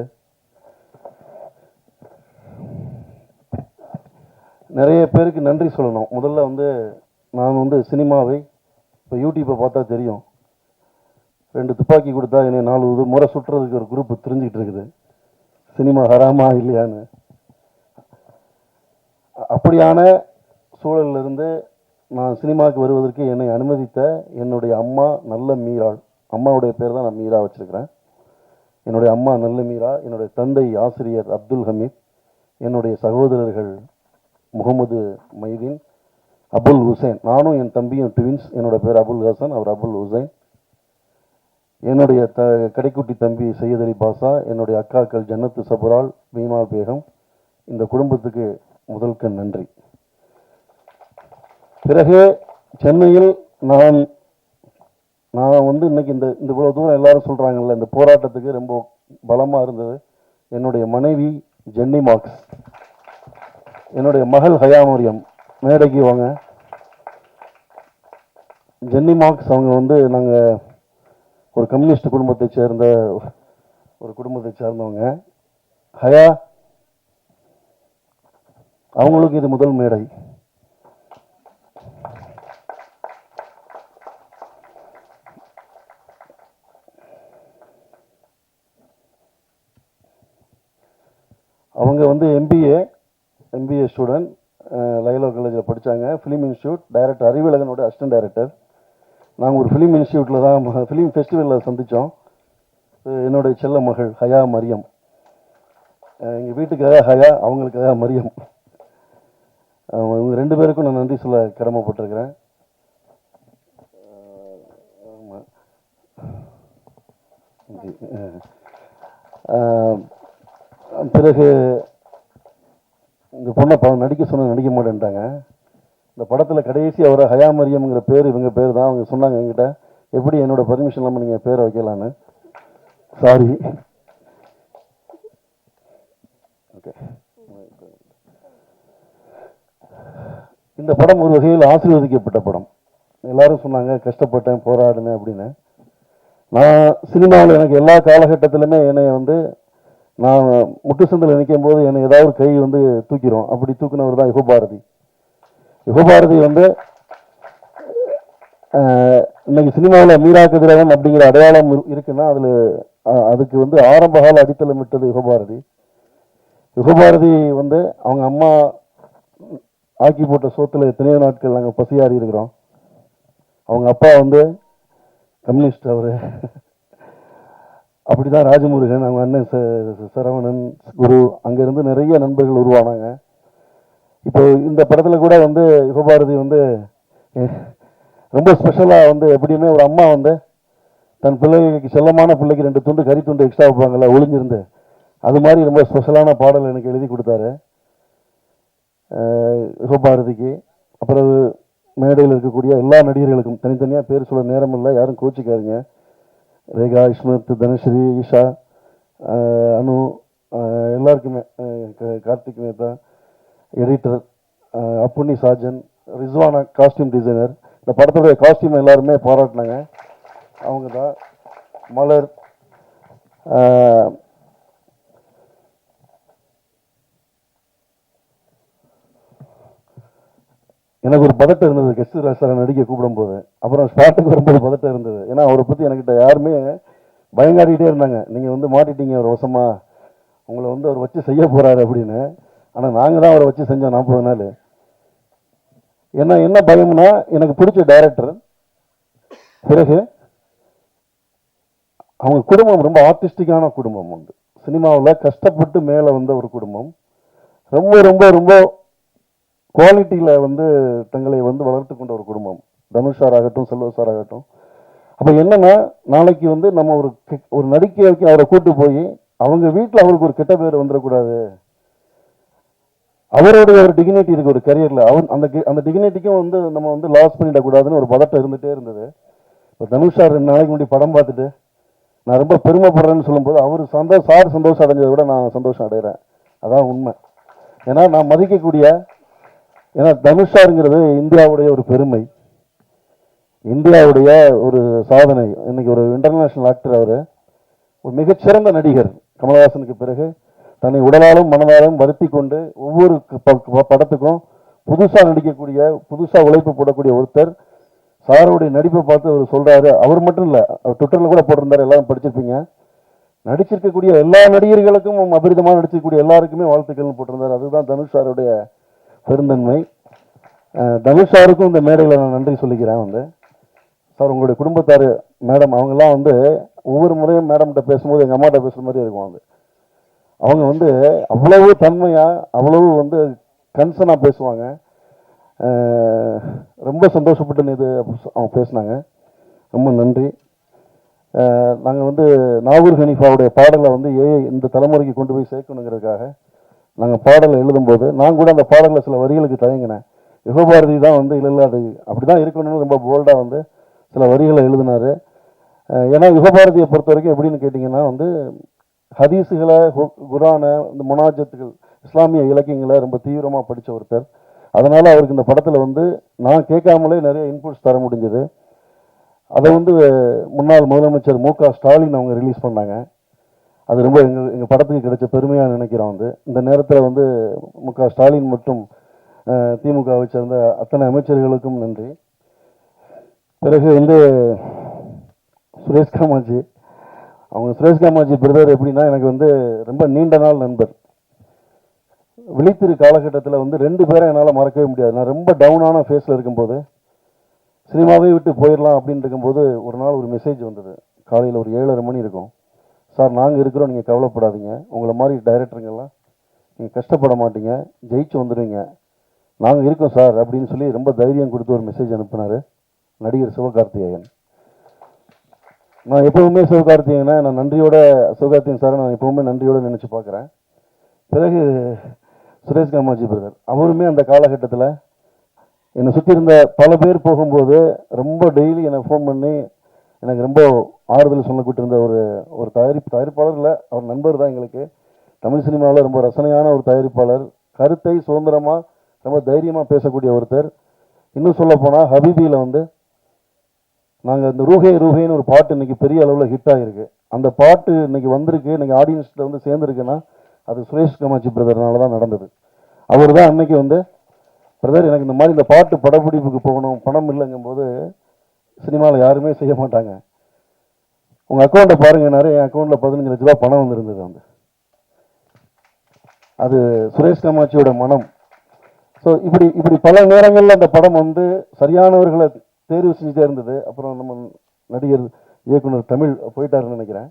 நிறைய பேருக்கு நன்றி சொல்லணும். முதல்ல வந்து நான் வந்து சினிமாவை இப்போ யூடியூப்பை பார்த்தா தெரியும், 2 துப்பாக்கி கொடுத்தா என்னை 4 முறை சுற்றுறதுக்கு ஒரு குரூப் தெரிஞ்சுக்கிட்டு இருக்குது, சினிமா ஹராமா இல்லையான்னு. அப்படியான சூழலிலிருந்து நான் சினிமாவுக்கு வருவதற்கு என்னை அனுமதித்த என்னுடைய அம்மா நல்ல மீராள், அம்மாவுடைய பேர் தான் நான் மீரா வச்சிருக்கிறேன். என்னுடைய அம்மா நல்ல மீரா, என்னுடைய தந்தை ஆசிரியர் அப்துல் ஹமீத், என்னுடைய சகோதரர்கள் முகமது மைதீன், அபுல் ஹுசைன், நானும் என் தம்பியும் ட்வின்ஸ். என்னோட பேர் அபுல் ஹசன், அவர் அபுல் ஹுசைன். என்னுடைய கடைக்குட்டி தம்பி சையத் அலி பாஷா, என்னுடைய அக்காக்கள் ஜன்னத்து சபுரால், பீமா பேகம். இந்த குடும்பத்துக்கு முதல்க்கு நன்றி. பிறகு சென்னையில் நான் வந்து இன்னைக்கு இந்த இவ்வளவு தூரம் எல்லாரும் சொல்றாங்கல்ல, இந்த போராட்டத்துக்கு ரொம்ப பலமா இருந்தது என்னுடைய மனைவி ஜென்னி மார்க்ஸ், என்னுடைய மகள் ஹயா மரியம். மேடைக்கு வாங்க. ஜென்னி மார்க்ஸ் அவங்க வந்து நாங்கள் ஒரு கம்யூனிஸ்ட் குடும்பத்தை சேர்ந்தவங்க. ஹயா அவங்களுக்கு இது முதல் மேடை. அவங்க வந்து எம்பிஏ ஸ்டூடெண்ட், லைலோ காலேஜில் படித்தாங்க. ஃபிலிம் இன்ஸ்டியூட் டைரக்டர் அறிவழகனோட அசிஸ்டன்ட் டைரக்டர். நாங்கள் ஒரு ஃபிலிம் இன்ஸ்டியூட்டில் தான் ஃபிலிம் ஃபெஸ்டிவலில் சந்தித்தோம். என்னுடைய செல்ல மகள் ஹயா மரியம், எங்கள் வீட்டுக்காக ஹயா, அவங்களுக்காக மரியம். இவங்க 2 பேருக்கும் நான் நன்றி சொல்ல கடமைப்பட்டிருக்கிறேன். பிறகு இந்த பொண்ணை நடிக்க சொன்ன நடிக்க மாட்டேன்ட்டாங்க. இந்த படத்தில் கடைசி அவரை ஹயா மரியம்ங்கிற பேர் இவங்க பேர் தான். அவங்க சொன்னாங்க என்கிட்ட, எப்படி என்னோட பர்மிஷன் இல்லாமல் நீங்கள் பேரை வைக்கலான்னு. சாரி. ஓகே. இந்த படம் ஒரு வகையில் ஆசீர்வதிக்கப்பட்ட படம். எல்லாரும் சொன்னாங்க கஷ்டப்பட்டேன், போராடினேன் அப்படின்னு. நான் சினிமாவில் எனக்கு எல்லா காலகட்டத்திலுமே என்னை வந்து நான் முட்டு சந்தில் நிற்கும் போது என்னை ஏதாவது கை வந்து தூக்கிடும். அப்படி தூக்கினவர் தான் யுகபாரதி. யுகபாரதி வந்து இன்னைக்கு சினிமாவில் மீரா கதிரவன் அப்படிங்கிற அடையாளம் இருக்குன்னா அதுக்கு வந்து ஆரம்பகால அடித்தளம் விட்டது யுகபாரதி. யுகபாரதி வந்து அவங்க அம்மா ஆக்கி போட்ட சோத்துல எத்தனையோ நாட்கள் நாங்கள் பசியாறி இருக்கிறோம். அவங்க அப்பா வந்து கம்யூனிஸ்ட், அவரு அப்படிதான் ராஜமுருகன், அவங்க அண்ணன் சரவணன், குரு, அங்கிருந்து நிறைய நண்பர்கள் உருவானாங்க. இப்போ இந்த படத்தில் கூட வந்து யுகபாரதி வந்து ரொம்ப ஸ்பெஷலாக வந்து எப்படியுமே ஒரு அம்மா வந்து தன் பிள்ளைக்கு செல்லமான பிள்ளைக்கு 2 துண்டு கறி துண்டு எக்ஸ்ட்ரா வைப்பாங்கல்ல ஒளிஞ்சிருந்து, அது மாதிரி ரொம்ப ஸ்பெஷலான பாடல் எனக்கு எழுதி கொடுத்தாரு யுகபாரதிக்கு. அப்புறம் மேடையில் இருக்கக்கூடிய எல்லா நடிகர்களுக்கும் தனித்தனியாக பேர் சொல்ல நேரம் இல்லை, யாரும் கோச்சிக்காதீங்க. ரேகா, இஸ்மத், தனுஸ்ரீ, ஈஷா, அனு, எல்லாருக்குமே, Karthik Mehta, editor, Appunni Sajan, Rizwana costume designer, இந்த படத்துடைய காஸ்டியூம் எல்லாருமே பாராட்டினாங்க. அவங்க தான் மலர், எனக்கு ஒரு பதட்டம் இருந்தது கெஸ்ட் சாரை நடிக்க கூப்பிடும்போது. அப்புறம் ஸ்பாட்டுக்கு வரும்போது பதட்டம் இருந்தது. ஏன்னா அவரை பற்றி என்கிட்ட யாருமே பயங்காடிக்கிட்டே இருந்தாங்க, நீங்கள் வந்து மாட்டிட்டீங்க ஒரு வசமா, உங்களை வந்து அவர் வச்சு செய்ய போகிறாரு அப்படின்னு. ஆனால் நாங்கள் தான் அவரை வச்சு செஞ்சோம் 40 நாள். ஏன்னா என்ன பயம்னா, எனக்கு பிடிச்ச டைரக்டர், பிறகு அவங்க குடும்பம் ரொம்ப ஆர்டிஸ்டிக்கான குடும்பம் உண்டு. சினிமாவில் கஷ்டப்பட்டு மேலே வந்த ஒரு குடும்பம், ரொம்ப ரொம்ப ரொம்ப குவாலிட்டியில் வந்து தங்களை வந்து வளர்த்து கொண்ட ஒரு குடும்பம். தனுஷ் சார் ஆகட்டும், செல்வ சார் ஆகட்டும். அப்போ என்னன்னா, நாளைக்கு வந்து நம்ம ஒரு நடிகைக்கு அவரை கூட்டு போய் அவங்க வீட்டில் அவருக்கு ஒரு கெட்ட பேர் வந்துடக்கூடாது. அவருடைய ஒரு டிக்னிட்டி இருக்கு ஒரு கரியரில், அந்த டிக்னிட்டிக்கும் வந்து நம்ம வந்து லாஸ் பண்ணிடக்கூடாதுன்னு ஒரு பதட்டம் இருந்துகிட்டே இருந்தது. இப்போ தனுஷ் சார் 2 நாளைக்கு முன்னாடி படம் பார்த்துட்டு நான் ரொம்ப பெருமைப்படுறேன்னு சொல்லும்போது அவர் சந்தோஷம் அடைஞ்சதை விட நான் சந்தோஷம் அடைகிறேன். அதான் உண்மை. ஏன்னா நான் மதிக்கக்கூடிய, ஏன்னா தனுஷ் சாருங்கிறது இந்தியாவுடைய ஒரு பெருமை, இந்தியாவுடைய ஒரு சாதனை. இன்னைக்கு ஒரு இன்டர்நேஷனல் ஆக்டர், அவர் ஒரு மிகச்சிறந்த நடிகர். கமலஹாசனுக்கு பிறகு தன்னை உடலாலும் மனதாலும் வருத்தி கொண்டு ஒவ்வொரு படத்துக்கும் புதுசாக நடிக்கக்கூடிய, புதுசாக உழைப்பு போடக்கூடிய ஒருத்தர். சாருடைய நடிப்பை பார்த்து அவர் சொல்றாரு, அவர் மட்டும் இல்லை, அவர் ட்விட்டரில் கூட போட்டிருந்தாரு, எல்லாரும் படிச்சிருப்பீங்க. நடிச்சிருக்கக்கூடிய எல்லா நடிகர்களுக்கும் அபரிதமாக நடிச்சிருக்கக்கூடிய எல்லாருக்குமே வாழ்த்துக்கள்னு போட்டிருந்தார். அதுதான் தனுஷ் சாருடைய பெருந்தன்மை. தனுஷ் சாருக்கும் இந்த மேடையில் நான் நன்றி சொல்லிக்கிறேன். வந்து சார், உங்களுடைய குடும்பத்தார் மேடம், அவங்கெல்லாம் வந்து ஒவ்வொரு முறையும் மேடம்கிட்ட பேசும்போது எங்கள் அம்மாட்ட பேசுகிற மாதிரி இருக்கும். அவங்க வந்து அவ்வளவு தன்மையாக, அவ்வளவு வந்து கன்சர்னாக பேசுவாங்க. ரொம்ப சந்தோஷப்பட்டு இது அவங்க பேசினாங்க. ரொம்ப நன்றி. நாங்கள் வந்து நாகூர் ஹனீஃபாவுடைய பாடலை வந்து இந்த தலைமுறைக்கு கொண்டு போய் சேர்க்கணுங்கிறதுக்காக நாங்கள் பாடலை எழுதும்போது நான் கூட அந்த பாடலில் சில வரிகளுக்கு தயங்கினேன். யுகபாரதி தான் வந்து இல்லை அது அப்படி தான் இருக்கணும்னு ரொம்ப போல்டாக வந்து சில வரிகளை எழுதினார். ஏன்னா யுகபாரதியை பொறுத்த வரைக்கும் எப்படின்னு கேட்டிங்கன்னா வந்து ஹதீஸுகளை, குரானை, இந்த முனாஜத்துகள், இஸ்லாமிய இலக்கியங்களை ரொம்ப தீவிரமாக படித்த ஒருத்தர். அதனால் அவருக்கு இந்த படத்தில் வந்து நான் கேட்காமலே நிறைய இன்புட்ஸ் தர முடிஞ்சது. அதை வந்து முன்னாள் முதலமைச்சர் மு.க. ஸ்டாலின் அவங்க ரிலீஸ் பண்ணாங்க. அது ரொம்ப எங்கள் படத்துக்கு கிடைச்ச பெருமையாக நினைக்கிறோம். வந்து இந்த நேரத்தில் வந்து மு.க. ஸ்டாலின் மற்றும் திமுகவை சேர்ந்த அத்தனை அமைச்சர்களுக்கும் நன்றி. பிறகு வந்து சுரேஷ் காமாட்சி, அவங்க சுரேஷ் காமாட்சி பிரதர் எப்படின்னா எனக்கு வந்து ரொம்ப நீண்ட நாள் நண்பர். விழித்திரு காலகட்டத்தில் வந்து 2 பேரை என்னால் மறக்கவே முடியாது. நான் ரொம்ப டவுனான ஃபேஸில் இருக்கும்போது, சினிமாவே விட்டு போயிடலாம் அப்படின்னு இருக்கும்போது ஒரு நாள் ஒரு மெசேஜ் வந்தது. காலையில் ஒரு 7:30 மணி இருக்கும். சார், நாங்கள் இருக்கிறோம், நீங்கள் கவலைப்படாதீங்க, உங்களை மாதிரி டைரக்டருங்கெல்லாம் நீங்கள் கஷ்டப்பட மாட்டீங்க, ஜெயிச்சு வந்துடுவீங்க, நாங்கள் இருக்கோம் சார் அப்படின்னு சொல்லி ரொம்ப தைரியம் கொடுத்து ஒரு மெசேஜ் அனுப்பினார் நடிகர் சிவகார்த்திகேயன். நான் எப்பவுமே சிவகார்த்திகேயனை நான் நன்றியோட, சிவகார்த்திகேயன் சாரை நான் எப்பவுமே நன்றியோடு நினச்சி பார்க்குறேன். பிறகு சுரேஷ் காமாட்சி பிரதர், அவருமே அந்த காலகட்டத்தில் என்னை சுற்றி இருந்த பல பேர் போகும்போது ரொம்ப டெய்லி என்னை ஃபோன் பண்ணி எனக்கு ரொம்ப ஆறுதல் சொல்லக்கூட்டு இருந்த ஒரு தயாரிப்பாளர் இல்லை, அவர் நண்பர் தான் எங்களுக்கு. தமிழ் சினிமாவில் ரொம்ப ரசனையான ஒரு தயாரிப்பாளர், கருத்தை சுதந்திரமாக ரொம்ப தைரியமாக பேசக்கூடிய ஒருத்தர். இன்னும் சொல்ல போனால் ஹபீபியில் வந்து நாங்கள் இந்த ரூஹே ரூஹேன்னு ஒரு பாட்டு இன்றைக்கி பெரிய அளவில் ஹிட் ஆகிருக்கு. அந்த பாட்டு இன்றைக்கி வந்திருக்கு, இன்றைக்கி ஆடியன்ஸில் வந்து சேர்ந்துருக்குன்னா அது சுரேஷ் காமாட்சி பிரதர்னால தான் நடந்தது. அவர் தான் அன்னைக்கு வந்து, பிரதர் எனக்கு இந்த மாதிரி இந்த பாட்டு படப்பிடிப்புக்கு போகணும், பணம் இல்லைங்கும்போது சினிமாவில் யாருமே செய்ய மாட்டாங்க, உங்கள் அக்கௌண்ட்டை பாருங்கன்னாரு. என் அக்கௌண்ட்டில் 15 லட்ச ரூபா பணம் வந்துருந்தது. அது சுரேஷ் காமாட்சியோட மனம். ஸோ இப்படி பல நேரங்களில் அந்த படம் வந்து சரியானவர்களை தேர்வு செஞ்சுட்டே இருந்தது. அப்புறம் நம்ம நடிகர் இயக்குனர் தமிழ் போயிட்டாருன்னு நினைக்கிறேன்.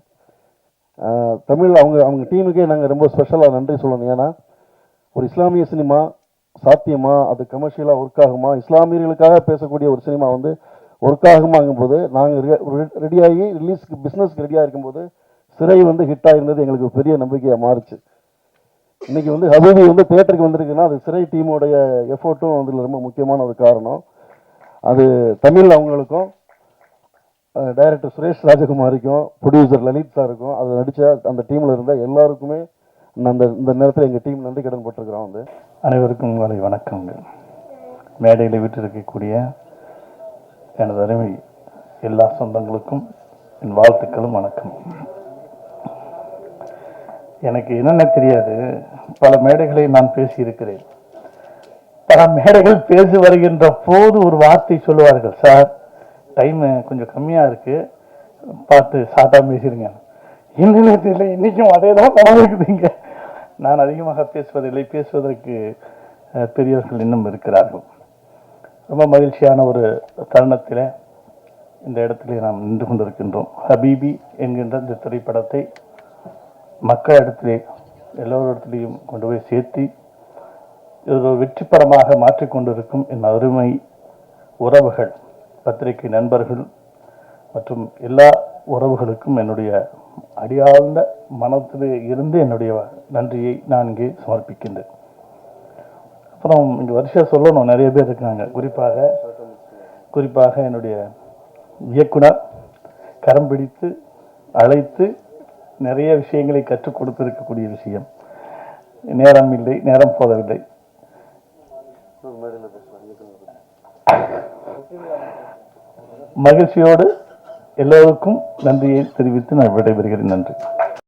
தமிழ் அவங்க டீமுக்கே நாங்கள் ரொம்ப ஸ்பெஷலாக நன்றி சொல்லணும். ஏன்னா ஒரு இஸ்லாமிய சினிமா சாத்தியமா, அது கமர்ஷியலாக ஒர்க் ஆகுமா, இஸ்லாமியர்களுக்காக பேசக்கூடிய ஒரு சினிமா வந்து ஒர்க் ஆகுமாங்கும்போது நாங்கள் ரெடியாகி ரிலீஸ்க்கு பிஸ்னஸ்க்கு ரெடியாக இருக்கும்போது சிறை வந்து ஹிட் ஆகிருந்தது எங்களுக்கு பெரிய நம்பிக்கையாக மாறுச்சு. இன்றைக்கி வந்து ஹபீபி வந்து தியேட்டருக்கு வந்திருக்குன்னா அது சிறை டீமோடைய எஃபோர்ட்டும் அதில் ரொம்ப முக்கியமான ஒரு காரணம். அது தமிழ் அவங்களுக்கும் டைரக்டர் சுரேஷ் ராஜகுமாரிக்கும் ப்ரொடியூசர் லலித் சாருக்கும் அது நடித்த அந்த டீமில் இருந்த எல்லாருக்குமே நான் இந்த நேரத்தில் எங்கள் டீம் நன்றி கடன் பட்டிருக்கிறோம். வந்து
அனைவருக்கும் உங்களை வணக்கங்க. மேடையில் விட்டிருக்கக்கூடிய எனது அருமை எல்லா சொந்தங்களுக்கும் என் வாழ்த்துக்களும் வணக்கம். எனக்கு என்னென்ன தெரியாது, பல மேடைகளை நான் பேசியிருக்கிறேன். பல மேடைகள் பேசி வருகின்ற போது ஒரு வார்த்தை சொல்லுவார்கள், சார் டைம் கொஞ்சம் கம்மியாக இருக்குது, பார்த்து ஷார்ட்டாக பேசிடுங்க. என்னென்ன தெரியல, இன்றைக்கும் அதே தான் நடக்குதுங்க. நான் அதிகமாக பேசுவதில்லை, பேசுவதற்கு பெரியவர்கள் இன்னும் இருக்கிறார்கள். ரொம்ப மகிழ்ச்சியான ஒரு தருணத்தில் இந்த இடத்துல நாம் நின்று கொண்டிருக்கின்றோம். ஹபீபி என்கின்ற இந்த திரைப்படத்தை மக்களிடத்திலே எல்லோரிடத்திலையும் கொண்டு போய் சேர்த்து இது ஒரு வெற்றி படமாக மாற்றிக்கொண்டிருக்கும் என் அருமை உறவுகள், பத்திரிகை நண்பர்கள் மற்றும் எல்லா உறவுகளுக்கும் என்னுடைய அடியாழ்ந்த மனத்திலே இருந்து என்னுடைய நன்றியை நான் இங்கே சமர்ப்பிக்கின்றேன். அப்புறம் இங்கே வருஷம் சொல்லணும், நிறைய பேர் இருக்காங்க. குறிப்பாக என்னுடைய இயக்குனர் கரம் பிடித்து அழைத்து நிறைய விஷயங்களை கற்றுக் கொடுத்திருக்கக்கூடிய விஷயம். நேரம் இல்லை, நேரம் போதவில்லை. மகிழ்ச்சியோடு எல்லோருக்கும் நன்றியை தெரிவித்து நான் விடைபெறுகிறேன். நன்றி.